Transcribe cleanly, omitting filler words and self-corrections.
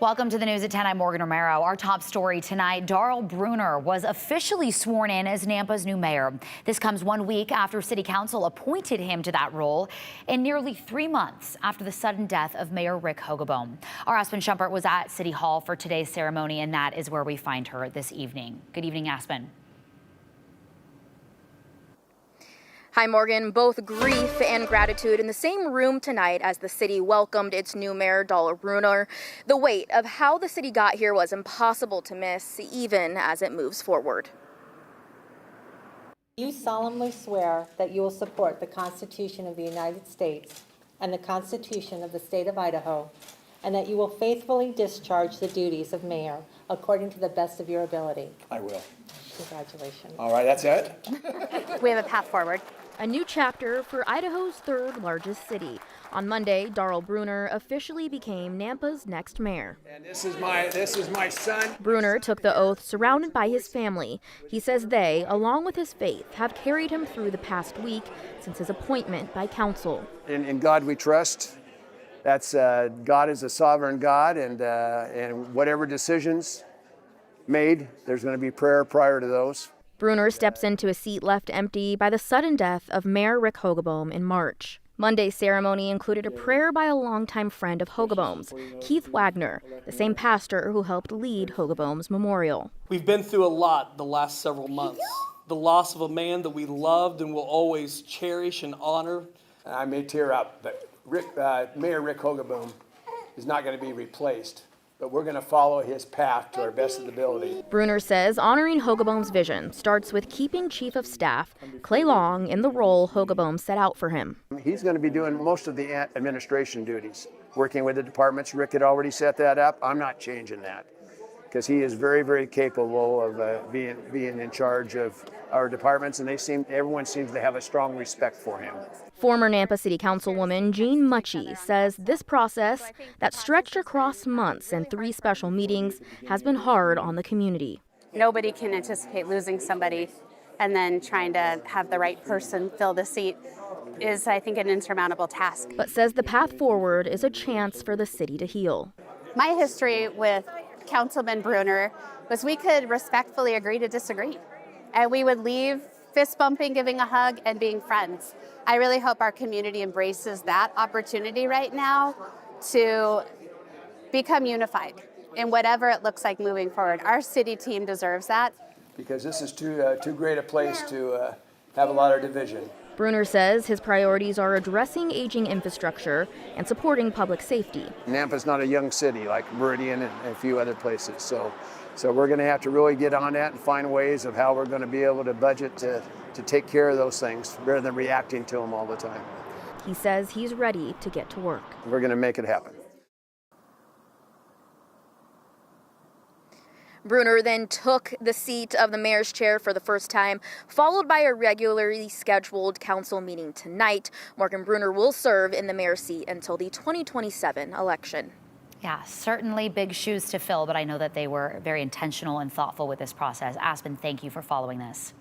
Welcome to the news at 10. I'm Morgan Romero. Our top story tonight, Darl Bruner was officially sworn in as Nampa's new mayor. This comes 1 week after City Council appointed him to that role and nearly 3 months after the sudden death of Mayor Rick Hogaboam. Our Aspen Shumpert was at City Hall for today's ceremony, and that is where we find her this evening. Good evening, Aspen. Hi, Morgan. Both grief and gratitude in the same room tonight as the city welcomed its new mayor, Darl Bruner. The weight of how the city got here was impossible to miss, even as it moves forward. You solemnly swear that you will support the Constitution of the United States and the Constitution of the State of Idaho, and that you will faithfully discharge the duties of mayor according to the best of your ability. I will. Congratulations. All right, that's it? We have a path forward. A new chapter for Idaho's third largest city. On Monday, Darl Bruner officially became Nampa's next mayor. And this is my son. Bruner took the oath surrounded by his family. He says they, along with his faith, have carried him through the past week since his appointment by council. In God we trust. That's God is a sovereign God, and whatever decisions made, there's going to be prayer prior to those. Bruner steps into a seat left empty by the sudden death of Mayor Rick Hogaboam in March. Monday's ceremony included a prayer by a longtime friend of Hogaboam's, Keith Wagner, the same pastor who helped lead Hogaboam's memorial. We've been through a lot the last several months. The loss of a man that we loved and will always cherish and honor. I may tear up, but Mayor Rick Hogaboam is not going to be replaced. But we're going to follow his path to our best ability. Bruner says honoring Hogaboam's vision starts with keeping Chief of Staff Clay Long in the role Hogaboam set out for him. He's going to be doing most of the administration duties, working with the departments. Rick had already set that up. I'm not changing that because he is very, very capable of being in charge of our departments, and everyone seems to have a strong respect for him. Former Nampa City Councilwoman Jean Mucci says this process that stretched across months and 3 special meetings has been hard on the community. Nobody can anticipate losing somebody, and then trying to have the right person fill the seat is, I think, an insurmountable task. But says the path forward is a chance for the city to heal. My history with Councilman Bruner was we could respectfully agree to disagree, and we would leave fist bumping, giving a hug, and being friends. I really hope our community embraces that opportunity right now to become unified in whatever it looks like moving forward. Our city team deserves that. Because this is too great a place to have a lot of division. Bruner says his priorities are addressing aging infrastructure and supporting public safety. Nampa's not a young city like Meridian and a few other places, so we're going to have to really get on that and find ways of how we're going to be able to budget to take care of those things rather than reacting to them all the time. He says he's ready to get to work. We're going to make it happen. Bruner then took the seat of the mayor's chair for the first time, followed by a regularly scheduled council meeting tonight. Morgan Bruner will serve in the mayor's seat until the 2027 election. Yeah, certainly big shoes to fill, but I know that they were very intentional and thoughtful with this process. Aspen, thank you for following this.